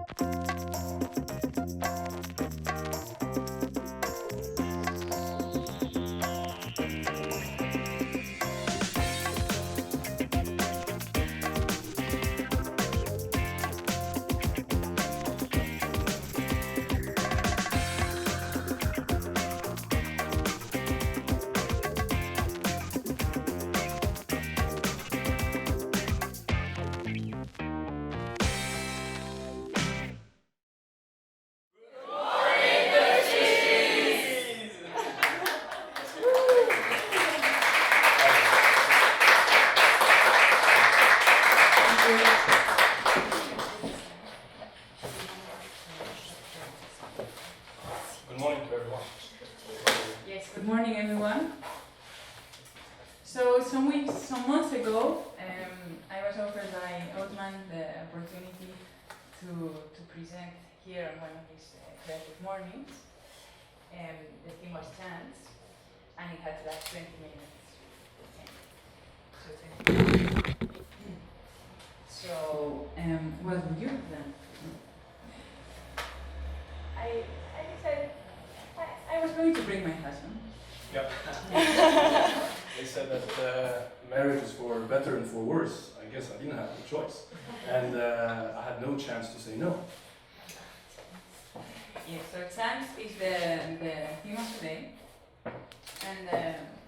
Good morning to everyone. Yes, good morning everyone. So some months ago, I was offered by Othman the opportunity to present here on one of his creative mornings. The theme was chance, and it had like 20 minutes. So, what would you have done? I decided I was going to bring my husband. Yeah. They said that marriage is for better and for worse. I guess I didn't have a choice. And I had no chance to say no. Yes, so chance is the theme of today. And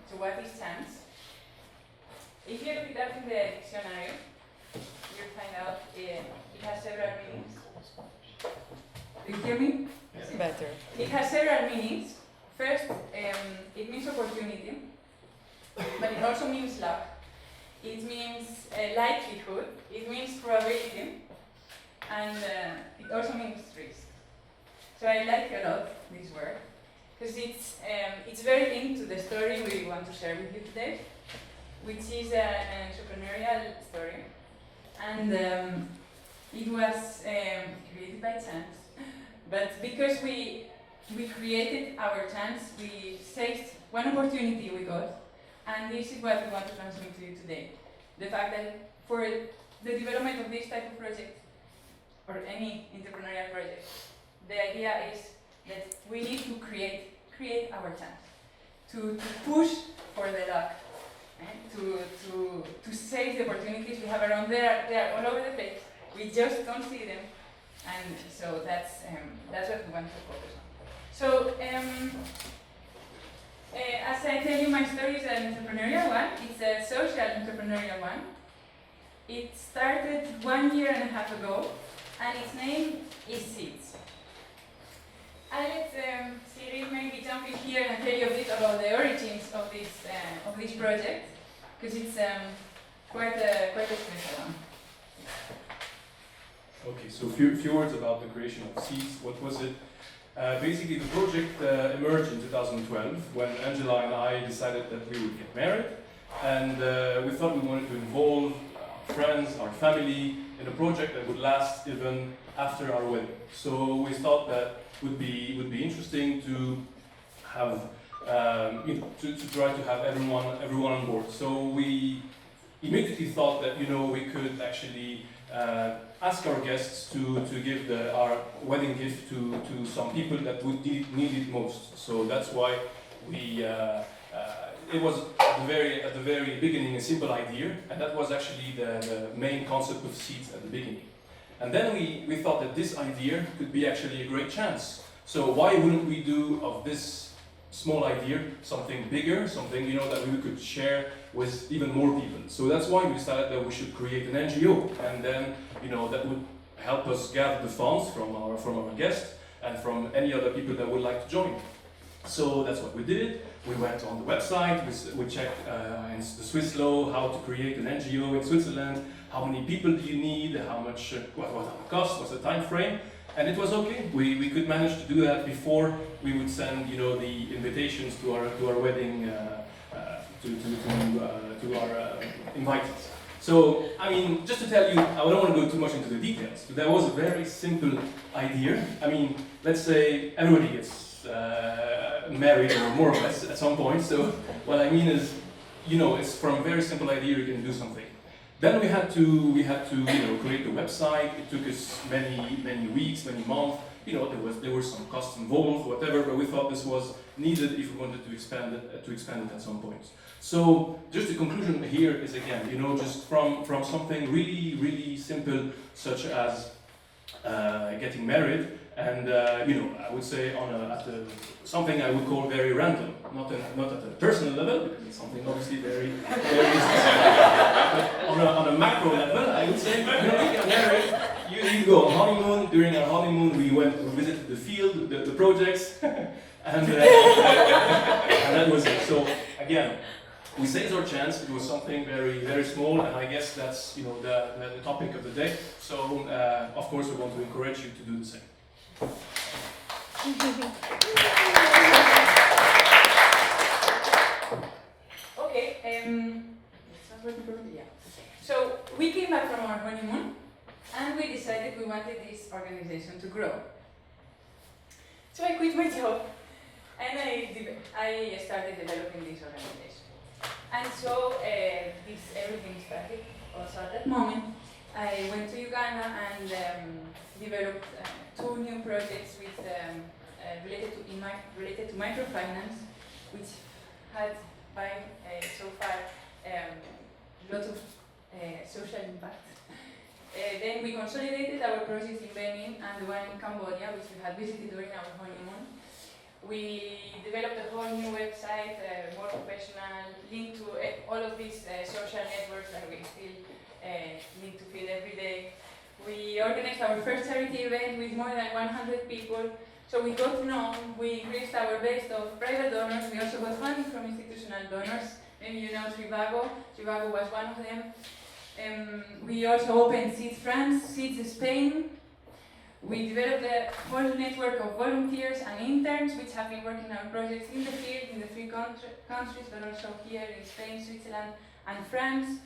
so what is chance? If you look it up in the dictionary, you'll find out it has several meanings. Do you hear me? Yes. Better. It has several meanings. First, it means opportunity, but it also means luck. It means likelihood, it means probability, and it also means risk. So I like a lot this word, because it's very linked to the story we want to share with you today, which is an entrepreneurial story. And it was created by chance. But because we created our chance, we seized one opportunity we got, and this is what we want to transmit to you today. The fact that for the development of this type of project, or any entrepreneurial project, the idea is that we need to create our chance, to push for the luck, to seize the opportunities we have around there. They are all over the place. We just don't see them. And so that's what we want to focus on. So, as I tell you, my story is an entrepreneurial one. It's a social entrepreneurial one. It started 1.5 years ago, and its name is Seeds. I'll let Cyrille maybe jump in here and tell you a bit about the origins of this project, because it's quite a special one. Okay, so a few words about the creation of Seeds. What was it? Basically, the project emerged in 2012 when Angela and I decided that we would get married, and we thought we wanted to involve our friends, our family, in a project that would last even after our wedding. So we thought that would be interesting to have to try to have everyone on board. So we immediately thought that we could actually ask our guests to give our wedding gift to some people that would need it most. So that's why we it was at the very beginning a simple idea, and that was actually the main concept of Seeds at the beginning. And then we thought that this idea could be actually a great chance. So why wouldn't we do of this small idea something bigger, something that we could share with even more people? So that's why we decided that we should create an NGO, and then that would help us gather the funds from our guests and from any other people that would like to join. So that's what we did. We went on the website, we checked in the Swiss law how to create an NGO in Switzerland, how many people do you need, how much, what was the cost, what's the time frame, and it was okay. We could manage to do that before we would send the invitations to our wedding to our invitees. So, I mean, just to tell you, I don't want to go too much into the details, but that was a very simple idea. I mean, let's say everybody gets married, or more or less, at some point. So, what I mean is, it's from a very simple idea you can do something. Then we had to create the website. It took us many weeks, many months. There were some costs involved, whatever. But we thought this was needed if we wanted to expand it at some point. So just the conclusion here is again, just from something really simple, such as getting married, and I would say something I would call very random, not at a personal level, because it's something obviously very but on a macro level, I would say, you get married, you go on honeymoon. During our honeymoon, we visited the field, the projects, and that was it. So again, we seized our chance. It was something very small, and I guess that's the topic of the day. So of course, we want to encourage you to do the same. Okay. Yeah. So we came back from our honeymoon, and we decided we wanted this organization to grow. So I quit my job, and I started developing this organization. And so everything started. Also at that moment, I went to Uganda and developed 2 new projects related to microfinance, which had so far a lot of social impact. Then we consolidated our projects in Benin and the one in Cambodia, which we had visited during our honeymoon. We developed a whole new website, more professional, linked to all of these social networks that we still need to feed every day. We organized our first charity event with more than 100 people. So we got known, we increased our base of private donors. We also got funding from institutional donors. Maybe you know Trivago. Trivago was one of them. We also opened Seeds France, Seeds Spain. We developed a whole network of volunteers and interns which have been working on projects in the field in the 3 countries, but also here in Spain, Switzerland, and France.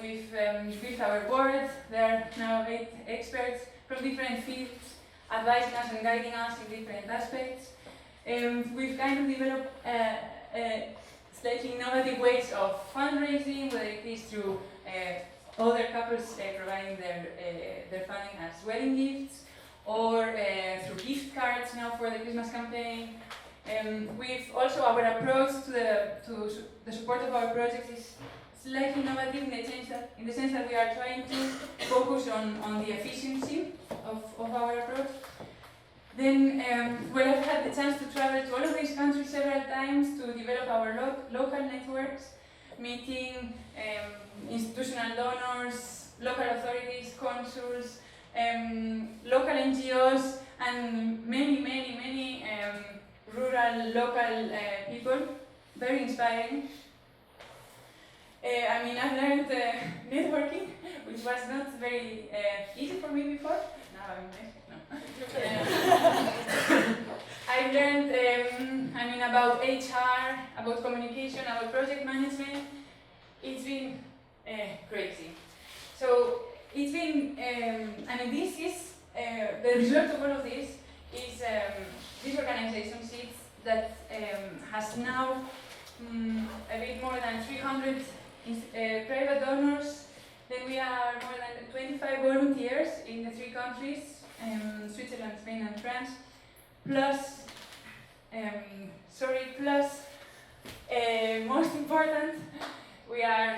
We've increased our board. There are now 8 experts from different fields, advising us and guiding us in different aspects. We've kind of developed slightly innovative ways of fundraising, whether it is through other couples providing their funding as wedding gifts, or through gift cards now for the Christmas campaign. We've also, our approach to the support of our projects is slightly innovative in the sense that we are trying to focus on the efficiency of our approach. Then I've had the chance to travel to all of these countries several times to develop our local networks, meeting institutional donors, local authorities, consuls, local NGOs, and many rural, local people. Very inspiring. I've learned networking, which was not very easy for me before. Now I've learned about HR, about communication, about project management. It's been crazy. So it's been, this is, the result of all of this is this organization Seeds that has now a bit more than 300 private donors. Then we are more than 25 volunteers in the 3 countries, Switzerland, Spain, and France. Plus, most important, we are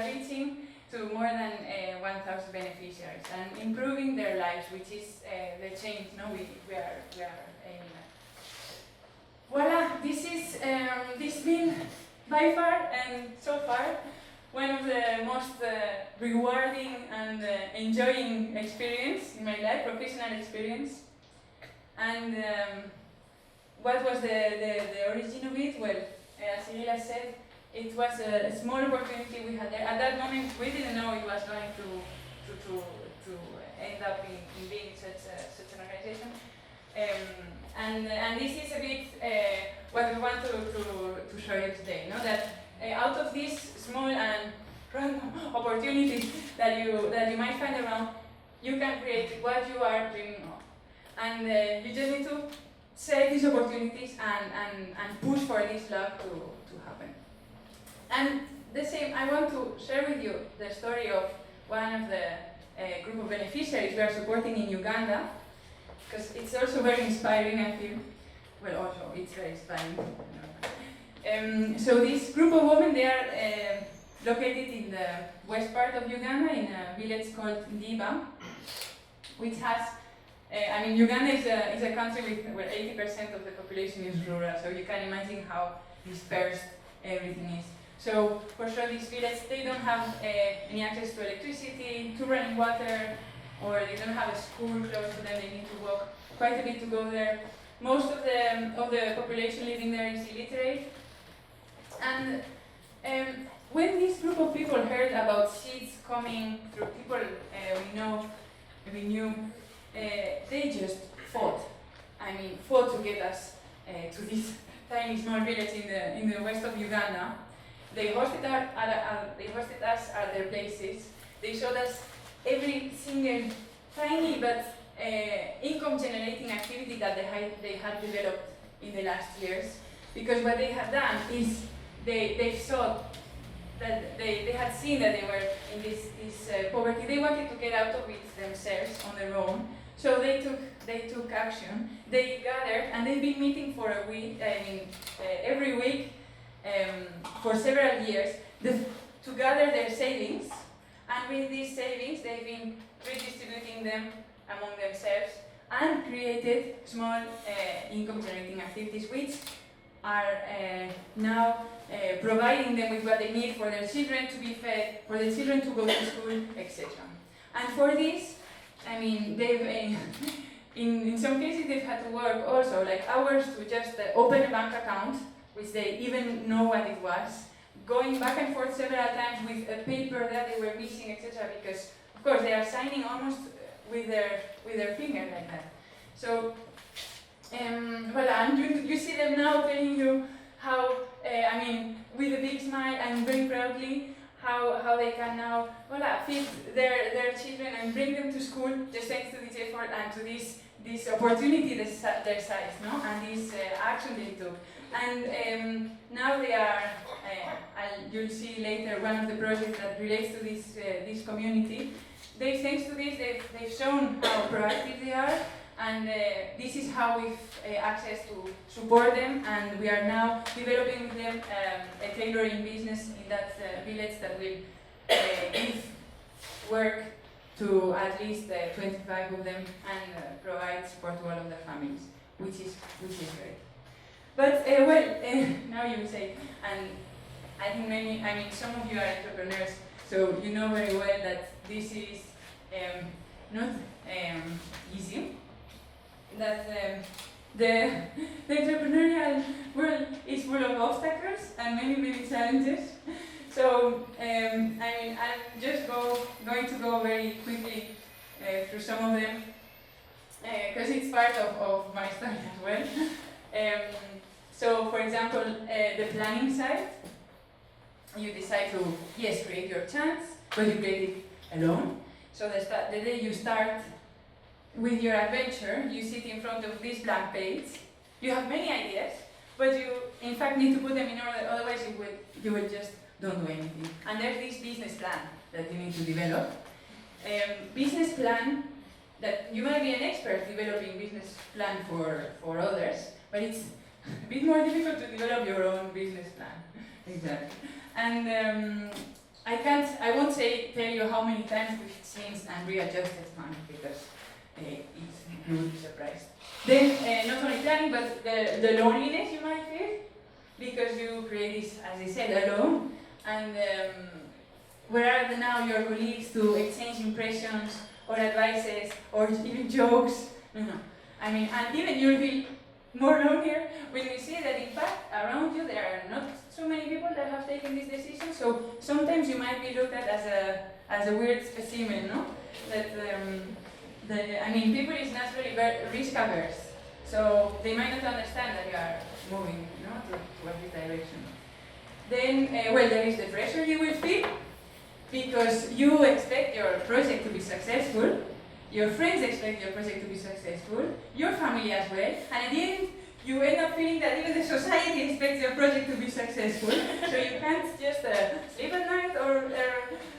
reaching to more than 1,000 beneficiaries and improving their lives, which is the change we are aiming at. Voila, this been by far and so far one of the most rewarding and enjoying experience in my life, professional experience. And what was the origin of it? Well, as Cyrille said, it was a small opportunity we had there. At that moment, we didn't know it was going to end up in being such an organization. And this is a bit what we want to show you today. That out of these small and random opportunities that you might find around, you can create what you are dreaming of. And you just need to take these opportunities and push for this love to happen. And the same, I want to share with you the story of one of the group of beneficiaries we are supporting in Uganda, because it's also very inspiring, I feel. Well, also, it's very inspiring. So this group of women, they are located in the west part of Uganda, in a village called Ndiba, which has, Uganda is a country where 80% of the population is rural, so you can imagine how dispersed everything is. So for sure, these villages, they don't have any access to electricity, to running water, or they don't have a school close to them. They need to walk quite a bit to go there. Most of the population living there is illiterate. And when this group of people heard about seeds coming through people we knew, they just fought. Fought to get us to this tiny small village in the west of Uganda. They hosted us at their places. They showed us every single tiny but income-generating activity that they had developed in the last years. Because what they had done is they saw that they had seen that they were in this poverty. They wanted to get out of it themselves on their own. So they took action. They gathered, and they've been meeting for a week. Every week. For several years to gather their savings, and with these savings they've been redistributing them among themselves and created small income-generating activities which are now providing them with what they need for their children to be fed, for their children to go to school, etc. And for this, they've in some cases they've had to work also like hours to just open a bank account, which they even know what it was, going back and forth several times with a paper that they were missing, etc. Because, of course, they are signing almost with their finger like that. So, and you see them now telling you how, with a big smile and very proudly, how they can now feed their children and bring them to school just thanks to this effort and to this opportunity their size, no? And this action they took. And now they are, you'll see later one of the projects that relates to this community. Thanks to this, they've shown how proactive they are, and this is how we've access to support them, and we are now developing with them a tailoring business in that village that will give work to at least 25 of them and provide support to all of their families, which is great. But now you say, and I think some of you are entrepreneurs, so you know very well that this is not easy. That the entrepreneurial world is full of obstacles and many challenges. So I'm just going to go very quickly through some of them because it's part of my story as well. So, for example, the planning side, you decide to, yes, create your chance, but you create it alone. So the day you start with your adventure, you sit in front of this blank page. You have many ideas, but you, in fact, need to put them in order, otherwise you will just don't do anything. And there's this business plan that you need to develop. Business plan that you might be an expert developing business plan for others, but it's a bit more difficult to develop your own business plan. Exactly. And I won't tell you how many times we've changed and readjusted money because you will be surprised. Then not only planning, but the loneliness you might feel because you create this, as I said, alone. And where are now your colleagues to exchange impressions or advices or even jokes? No. And even you'll be more lonelier when you see that in fact around you there are not so many people that have taken this decision. So sometimes you might be looked at as a weird specimen, no? That people is naturally very risk averse, so they might not understand that you are moving, towards this direction. Then, there is the pressure you will feel because you expect your project to be successful. Your friends expect your project to be successful, your family as well, and at the end, you end up feeling that even the society expects your project to be successful. So you can't just sleep at night or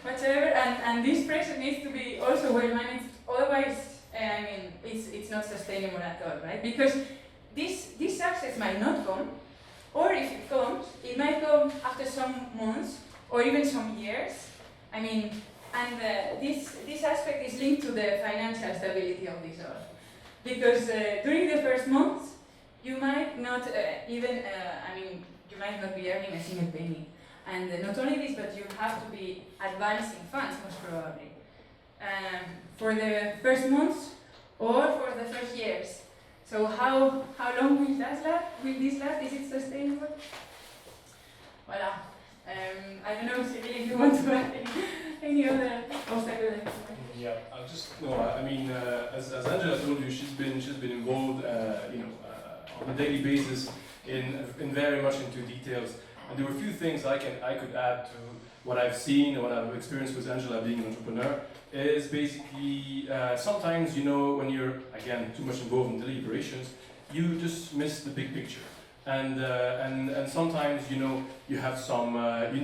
whatever, and this pressure needs to be also well managed. Otherwise, I mean, it's not sustainable at all, right? Because this success might not come, or if it comes, it might come after some months or even some years. I mean, and this aspect is linked to the financial stability of this all. Because during the first months, you might not you might not be earning a single penny. And not only this, but you have to be advancing funds, most probably, for the first months or for the first years. So how long will this last? Is it sustainable? Voilà. I don't know, Cyrille, if you want to add any other obstacle. Yeah, I'll just I mean, as Angela told you, she's been involved, on a daily basis in very much into details. And there were a few things I could add to what I've seen and what I've experienced with Angela being an entrepreneur. Is basically sometimes, when you're again too much involved in deliberations, you just miss the big picture. And sometimes you have some you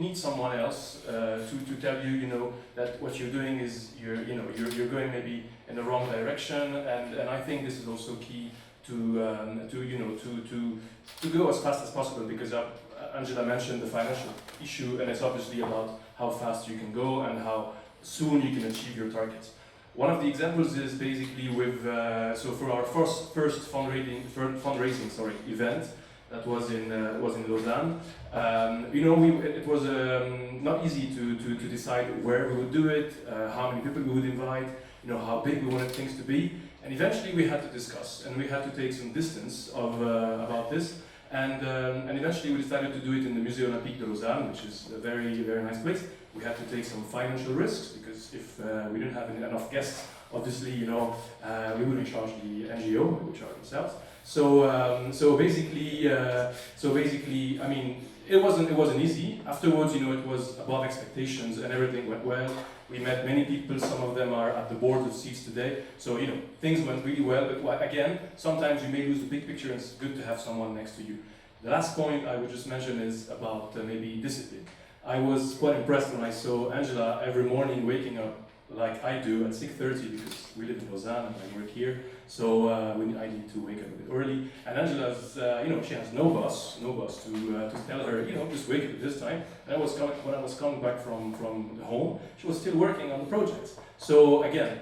need someone else to tell you that what you're doing is you're going maybe in the wrong direction, and I think this is also key to go as fast as possible, because Angela mentioned the financial issue, and it's obviously about how fast you can go and how soon you can achieve your targets. One of the examples is basically with so for our first fundraising event that was in Lausanne. It was not easy to decide where we would do it, how many people we would invite, how big we wanted things to be, and eventually we had to discuss and we had to take some distance about this, and eventually we decided to do it in the Musée Olympique de Lausanne, which is a very, very nice place. We had to take some financial risks, because if we didn't have enough guests, obviously, we wouldn't charge the NGO, we would charge themselves. So basically, I mean, it wasn't easy. Afterwards, it was above expectations, and everything went well. We met many people. Some of them are at the board of CEES today. So things went really well. But again, sometimes you may lose the big picture, and it's good to have someone next to you. The last point I would just mention is about maybe discipline. I was quite impressed when I saw Angela every morning waking up like I do at 6:30, because we live in Lausanne and I work here, so I need to wake up a bit early. And Angela's, she has no boss to tell her, just wake up at this time. And when I was coming back from the home, she was still working on the projects. So again,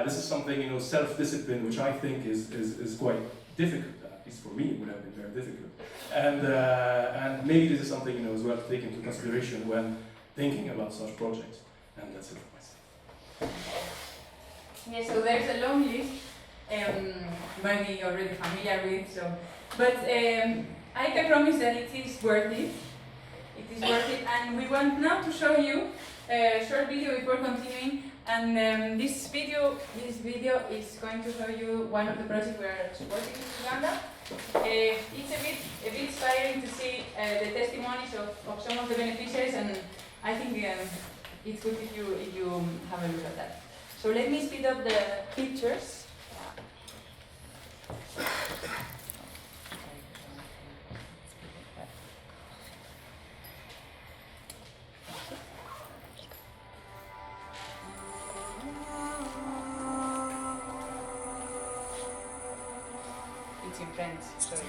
this is something, self-discipline, which I think is quite difficult. At least for me, it would have been very difficult. And maybe this is something as well to take into consideration when thinking about such projects. And that's it for myself. Yeah, so there's a long list, maybe you're already familiar with. But I can promise that it is worth it. It is worth it, and we want now to show you a short video before continuing. And this video is going to show you one of the projects we are supporting in Uganda. It's a bit inspiring to see the testimonies of some of the beneficiaries, and I think it's good if you have a look at that. So let me speed up the pictures. It's in French, sorry.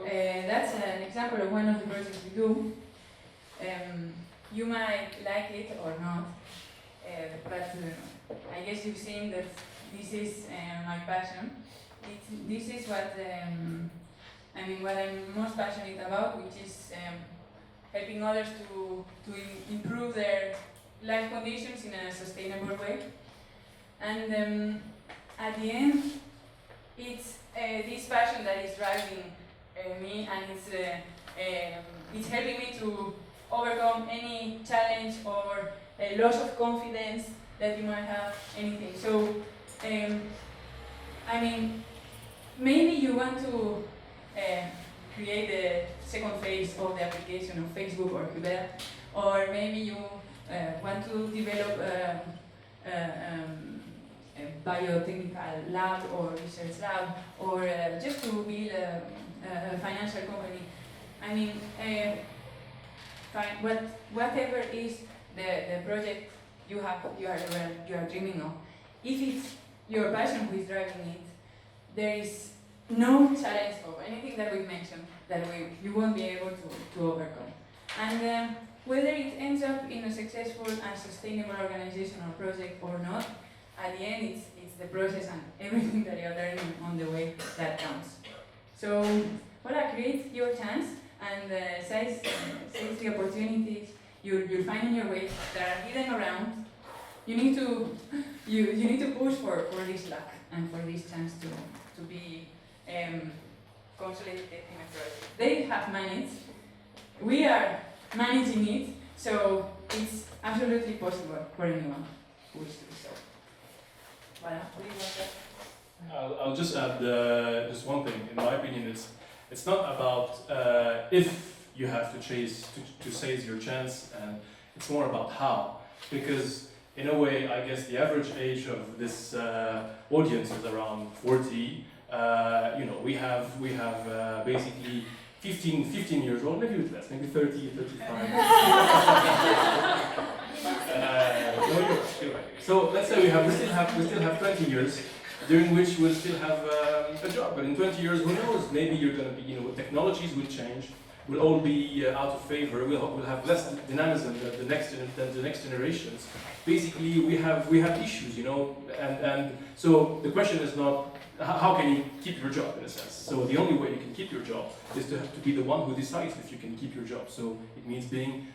that's an example of one of the projects we do. You might like it or not, but I guess you've seen that this is my passion. This is what what I'm most passionate about, which is helping others to improve their life conditions in a sustainable way. And at the end, it's this passion that is driving me, and it's helping me to overcome any challenge or loss of confidence that you might have, anything. So, maybe you want to create the second phase of the application of Facebook or Twitter, or maybe you want to develop a biotechnical lab or research lab, or just to build a financial company. Whatever is the project you are dreaming of, if it's your passion who is driving it, there is no challenge of anything that we've mentioned that you won't be able to overcome. And whether it ends up in a successful and sustainable organization or project or not, at the end it's the process and everything that you're learning on the way that counts. So, create your chance and seize the opportunities you'll find in your way that are hidden around. You need to push for this luck and for this chance to be consolidated in a project. They have managed. We are managing it, so it's absolutely possible for anyone who wishes to do so. Voilà. What do you want to I'll just add just one thing. In my opinion, it's not about if you have to seize your chance, and it's more about how. Because in a way, I guess the average age of this audience is around 40. We have basically 15 years old, maybe a bit less, maybe 30, 35. You're right. So let's say we still have 20 years during which we'll still have a job. But in 20 years, who knows? Maybe you're going to be, technologies will change. We'll all be out of favor. We'll have less dynamism than the next generations. Basically, we have issues, and so the question is not how can you keep your job, in a sense. So the only way you can keep your job is to have to be the one who decides if you can keep your job. So it means being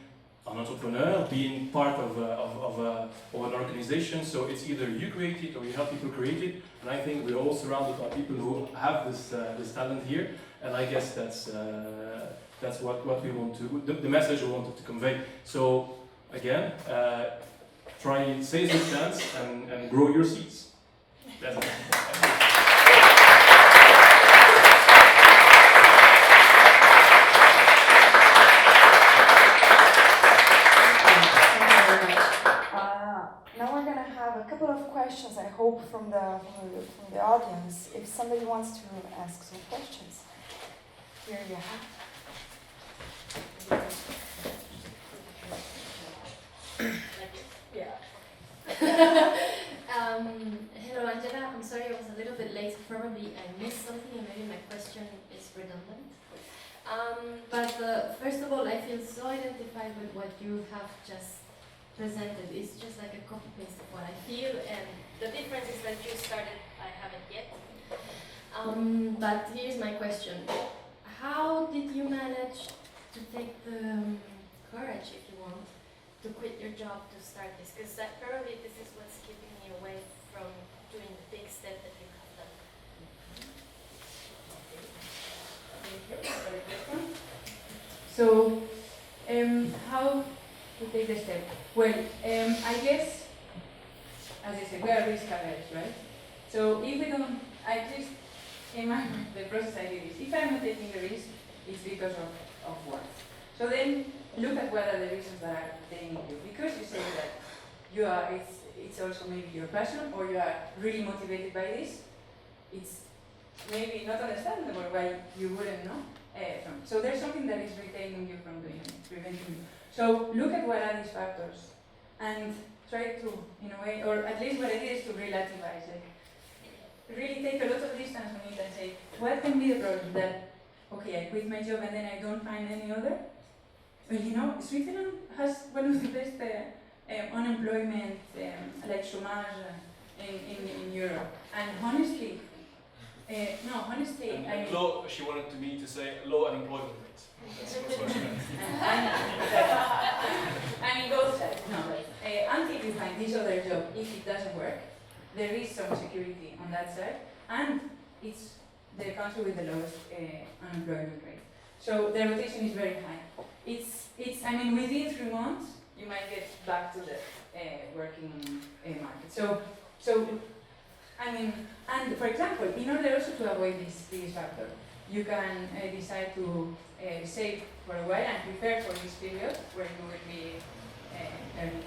an entrepreneur, being part of an organization. So it's either you create it or you help people create it. And I think we're all surrounded by people who have this talent here. And I guess that's what we want to, the message we wanted to convey. So again, try and seize your chance and grow your seeds. That's it. Now we're going to have a couple of questions, I hope, from the audience. If somebody wants to ask some questions, here you have. Yeah. Hello, Angela. I'm sorry I was a little bit late. Probably I missed something and maybe my question is redundant. But first of all, I feel so identified with what you have just presented. It's just like a copy-paste of what I feel, and the difference is that you started, I haven't yet. But here's my question. How did you manage to take the courage, if you want, to quit your job to start this? Because probably this is what's keeping me away from doing the big step that you have done. So, how to take the step? Well, I guess, as I said, we are risk averse, right? So if we don't, at least in the process I did is, if I'm not taking the risk, it's because of what? So then, look at what are the reasons that are taking you. Because you say that it's also maybe your passion, or you are really motivated by this, it's maybe not understandable why you wouldn't know. So there's something that is retaining you from doing it, preventing you. So look at what are these factors, and try to, in a way, or at least what I did is to relativize it. Really take a lot of distance from it and say, what can be the problem that, okay, I quit my job and then I don't find any other. Well, you know, Switzerland has one of the best unemployment, like chômage, in Europe. And honestly, And I mean, low, she wanted me to say low unemployment rates. That's what she meant. I mean, both sides. No, until you find this other job, if it doesn't work, there is some security on that side, and it's the country with the lowest unemployment rate. So the rotation is very high. I mean, within 3 months, you might get back to the working market. So, I mean, and for example, in order also to avoid this factor, you can decide to save for a while and prepare for this period where you will be earning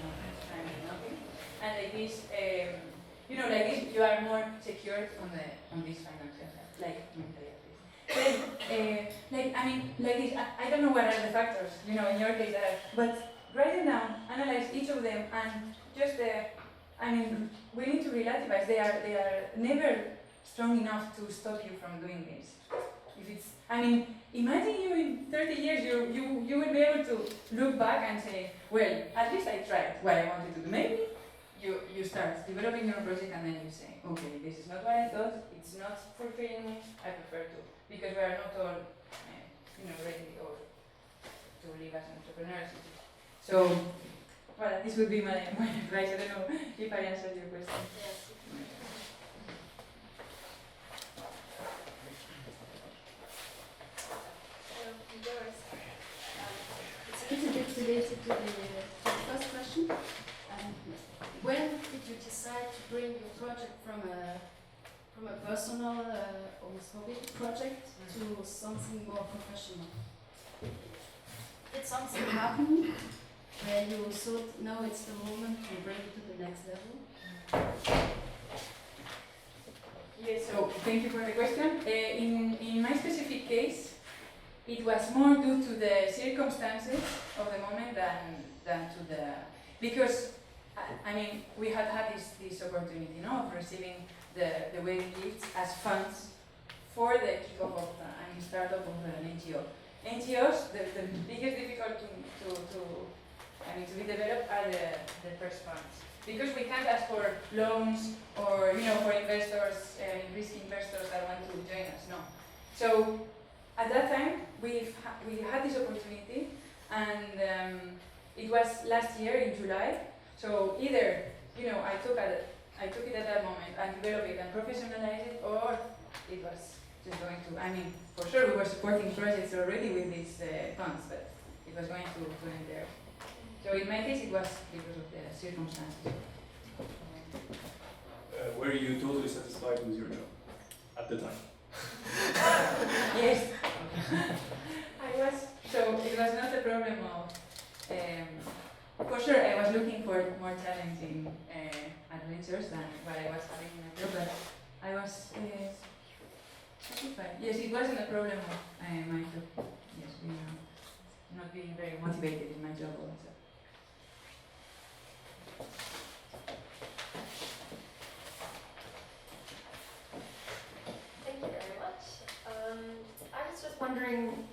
nothing. And like this, you know, like this, you are more secured on this financial side, like mentally at least. Then, like I mean, like this, I don't know what are the factors, you know, in your case, but write them down, analyze each of them, and just I mean, we need to relativize. They are never strong enough to stop you from doing this. If it's, I mean, imagine you in 30 years, you will be able to look back and say, well, at least I tried what I wanted to do. Maybe you start developing your project and then you say, okay, this is not what I thought. It's not fulfilling me. I prefer to, because we are not all, you know, ready or to live as entrepreneurs. So, well, this would be my advice. I don't know if I answered your question. Yes. Doris. It's a little bit related to the first question. When did you decide to bring your project from a personal, almost hobby project to something more professional? Did something happen where you thought, no, it's the moment to bring it to the next level? Yes, so thank you for the question. In my specific case, it was more due to the circumstances of the moment than to the, because I mean, we had this opportunity, you know, of receiving the wedding gifts as funds for the kickoff of startup of an NGO. NGOs, the biggest difficulty to be developed are the first funds, because we can't ask for loans or, you know, for investors, risk investors that want to join us. No. So at that time we had this opportunity, and it was last year in July. So either, you know, I took it at that moment and developed it and professionalized it, or it was just going to, I mean, for sure we were supporting projects already with these funds, but it was going to end there. So in my case it was because of the circumstances. Were you totally satisfied with your job at the time? Yes, I was. So it was not a problem of, for sure I was looking for more challenging adventures than what I was having in my job, but I was satisfied. Yes, it wasn't a problem of my job. Yes, not being very motivated in my job also. Thank you very much. I was just wondering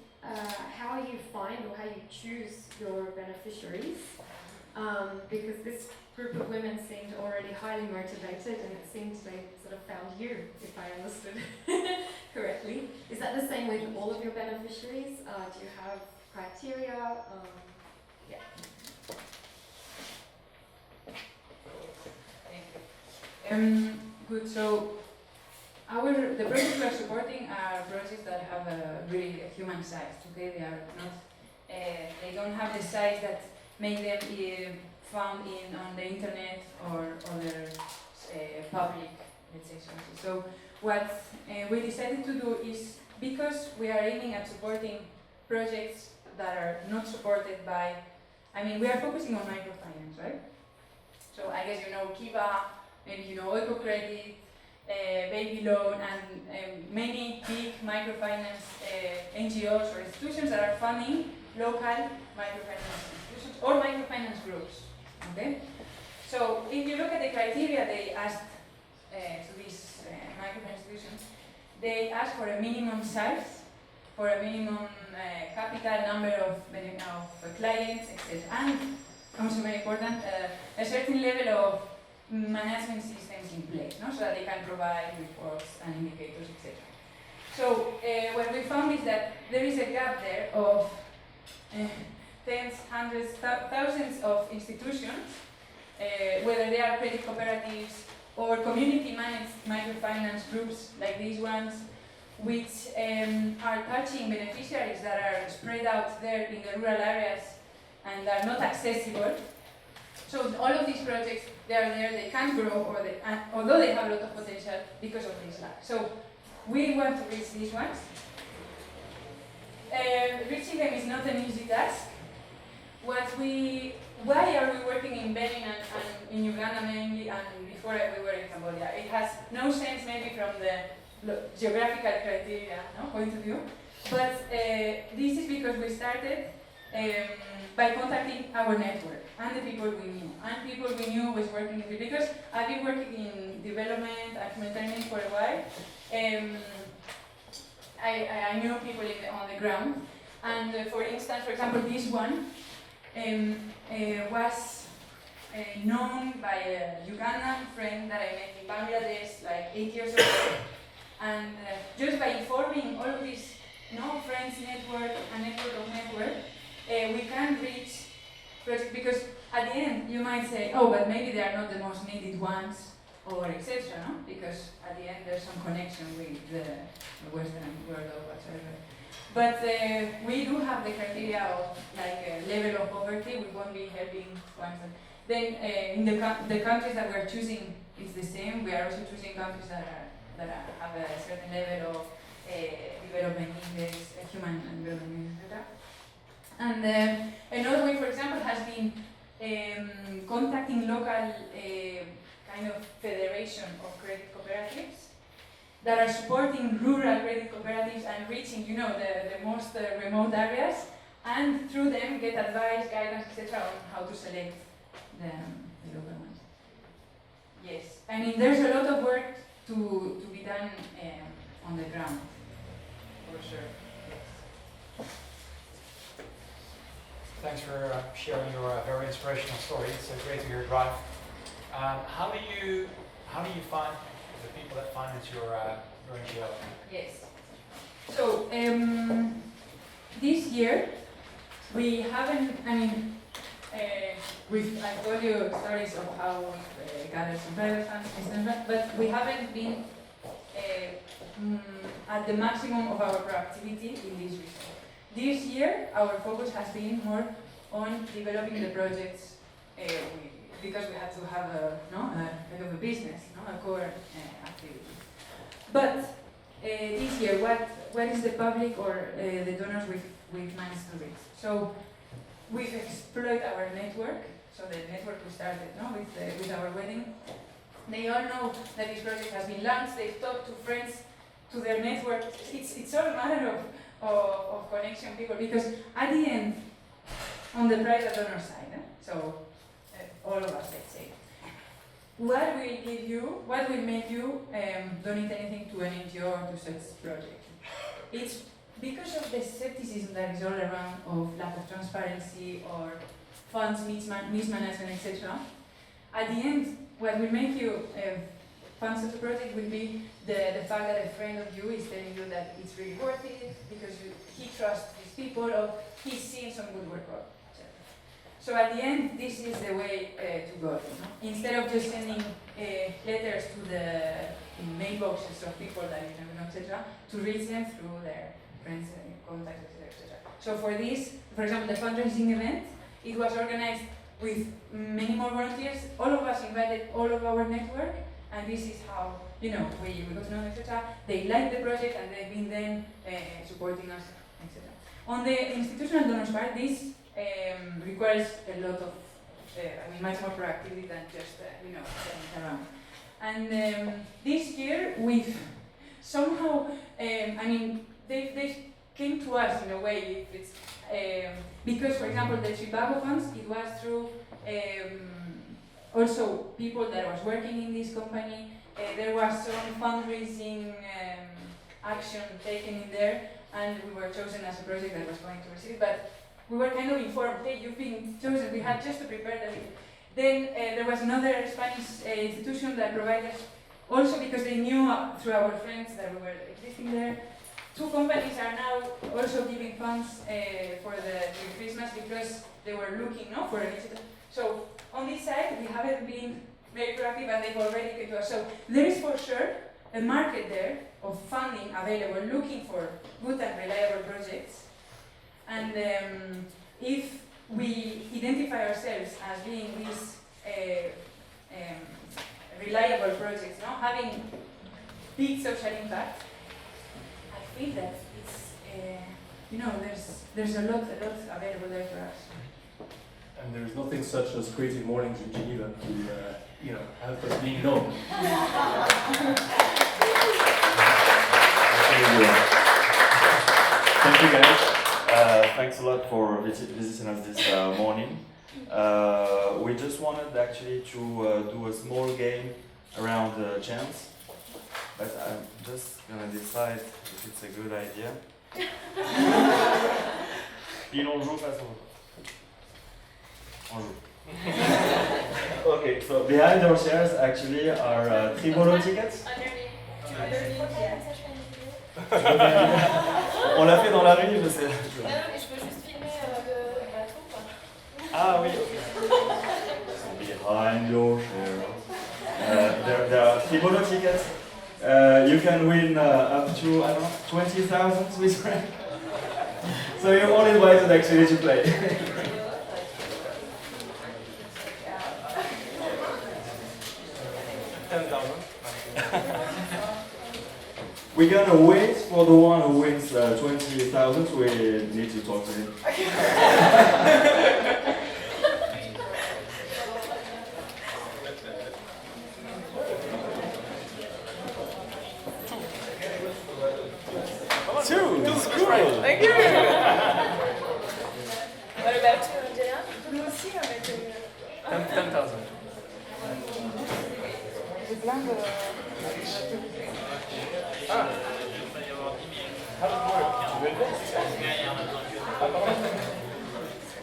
how you find or how you choose your beneficiaries, because this group of women seemed already highly motivated, and it seems they sort of found you, if I understood correctly. Is that the same with all of your beneficiaries? Do you have criteria? Yeah. Good. So the projects we are supporting are projects that have a really human side. Okay, they are not. They don't have the size that make them found on the internet or other public, let's say, sources. So what we decided to do is, because we are aiming at supporting projects that are not supported by, I mean, we are focusing on microfinance, right? So I guess you know Kiva, maybe you know EcoCredit, Baby Loan, and many big microfinance NGOs or institutions that are funding local microfinance institutions or microfinance groups. Okay, so if you look at the criteria they asked to these microfinance institutions, they ask for a minimum size for a minimum capital number of clients, etc. And also very important, a certain level of management systems in place, no? So that they can provide reports and indicators, etc. So what we found is that there is a gap there of tens, hundreds, thousands of institutions, whether they are credit cooperatives or community-managed microfinance groups like these ones, which are touching beneficiaries that are spread out there in the rural areas and are not accessible. So all of these projects, they are there, they can grow, or although they have a lot of potential because of this lack. So we want to reach these ones. Reaching them is not an easy task. Why are we working in Benin and in Uganda mainly, and before we were in Cambodia? It has no sense maybe from the geographical criteria point of view, but this is because we started by contacting our network and the people we knew. And people we knew was working with, because I've been working in development and humanitarian for a while. I knew people on the ground. And for instance, for example, this one was known by a Ugandan friend that I met in Bangladesh like 8 years ago. And just by informing all of these friends network and network of network, we can reach projects, because at the end you might say, oh, but maybe they are not the most needed ones, or etc. Because at the end there's some connection with the Western world or whatever. But we do have the criteria of like level of poverty. We won't be helping ones. Then in the countries that we're choosing is the same. We are also choosing countries that have a certain level of development index, human and development index, etc. And another way, for example, has been contacting local kind of federation of credit cooperatives that are supporting rural credit cooperatives and reaching, the most remote areas, and through them get advice, guidance, etc. on how to select the local ones. Yes, I mean there's a lot of work to be done on the ground, for sure. Thanks for sharing your very inspirational story. It's great to hear your drive. How do you find the people that finance your NGO? Yes. So this year we haven't. I told you stories of how we gathered some private funds, etc. But we haven't been at the maximum of our proactivity in this research. This year, our focus has been more on developing the projects because we had to have a kind of a business, a core activity. But this year, what is the public or the donors we've managed to reach? So we've exploited our network. So the network we started with our wedding. They all know that this project has been launched. They've talked to friends, to their network. It's all a matter of connection people, because at the end, on the private donor side, so all of us, let's say, what will make you donate anything to an NGO or to such project? It's because of the skepticism that is all around of lack of transparency or funds mismanagement, etc. At the end, what will make you fund such a project will be the fact that a friend of you is telling you that it's really worth it because he trusts these people or he's seeing some good work, etc. So at the end, this is the way to go. Instead of just sending letters to the mailboxes of people that you never know, etc., to reach them through their friends, contacts, etc. So for this, for example, the fundraising event, it was organized with many more volunteers. All of us invited all of our network, and this is how we got to know, etc. They like the project, and they've been then supporting us, etc. On the institutional donors part, this requires a lot of, much more proactivity than just setting it around. And this year we've somehow, they came to us in a way. It's because, for example, the Tribago funds, it was through also people that was working in this company. There was some fundraising action taken in there, and we were chosen as a project that was going to receive. But we were kind of informed, hey, you've been chosen. We had just to prepare the video. Then there was another Spanish institution that provided, also because they knew through our friends that we were existing there. 2 companies are now also giving funds for the Christmas because they were looking for initiative. So on this side, we haven't been very proactive and they've already come to us. So there is for sure a market there of funding available looking for good and reliable projects. And if we identify ourselves as being these reliable projects, having big social impact, I feel that it's, there's a lot available there for us. And there's nothing such as CreativeMornings in Geneva to help us being known. Thank you guys. Thanks a lot for visiting us this morning. We just wanted actually to do a small game around chance, but I'm just gonna decide if it's a good idea. Puis on joue face à on joue. Okay, so behind our chairs actually are 3 mono tickets. On l'a fait dans la rue, je sais. Non, mais je peux juste filmer le bateau, quoi. Ah oui, ok. Behind your chair. There are 3 mono tickets. You can win up to, I don't know, 20,000 Swiss francs. So you're all invited actually to play. 10,000. We're gonna wait for the one who wins 20,000. We need to talk to him. Two! This is cool! Thank you! What about you, Andrea? Nous aussi, on était 10,000. J'ai plein de... Ah! How does it work? Tu veux le faire? Ah, pardon.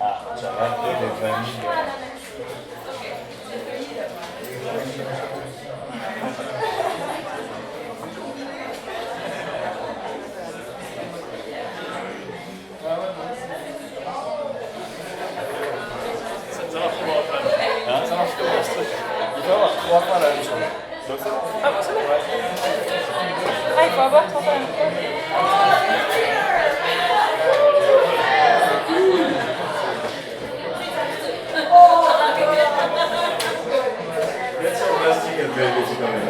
Ah, j'ai raté les familles. Ça marche comment après? Ça marche comment ce truc? Il faut avoir 3 fois la même chose. Donc c'est bon? Ah bah c'est bon! Ah, il faut avoir 3 fois. That's your best ticket, baby, to come in.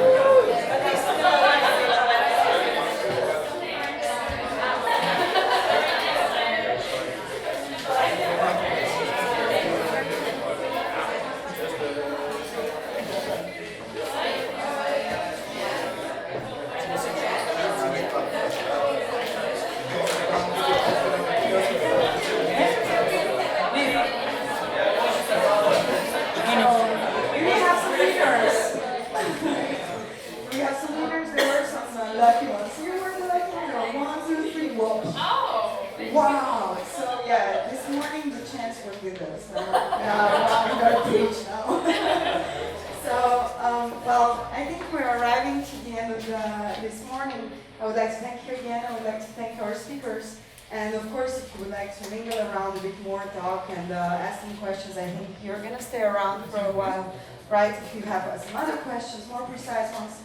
We have some winners. We have some winners. There were some lucky ones. You were the lucky winner. 1, 2, 3. Whoa. Oh! Wow. So yeah, this morning the chance was with us. Now we got to teach now. So well, I think we're arriving to the end of this morning. I would like to thank you again. I would like to thank our speakers. And of course, if you would like to mingle around a bit more, talk and ask some questions, I think you're going to stay around for a while, right? If you have some other questions, more precise ones,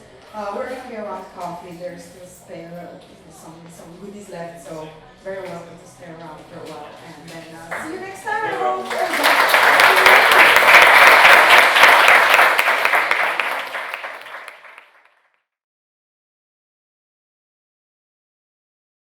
we're going to be around coffee. There's still some goodies left, so very welcome to stay around for a while.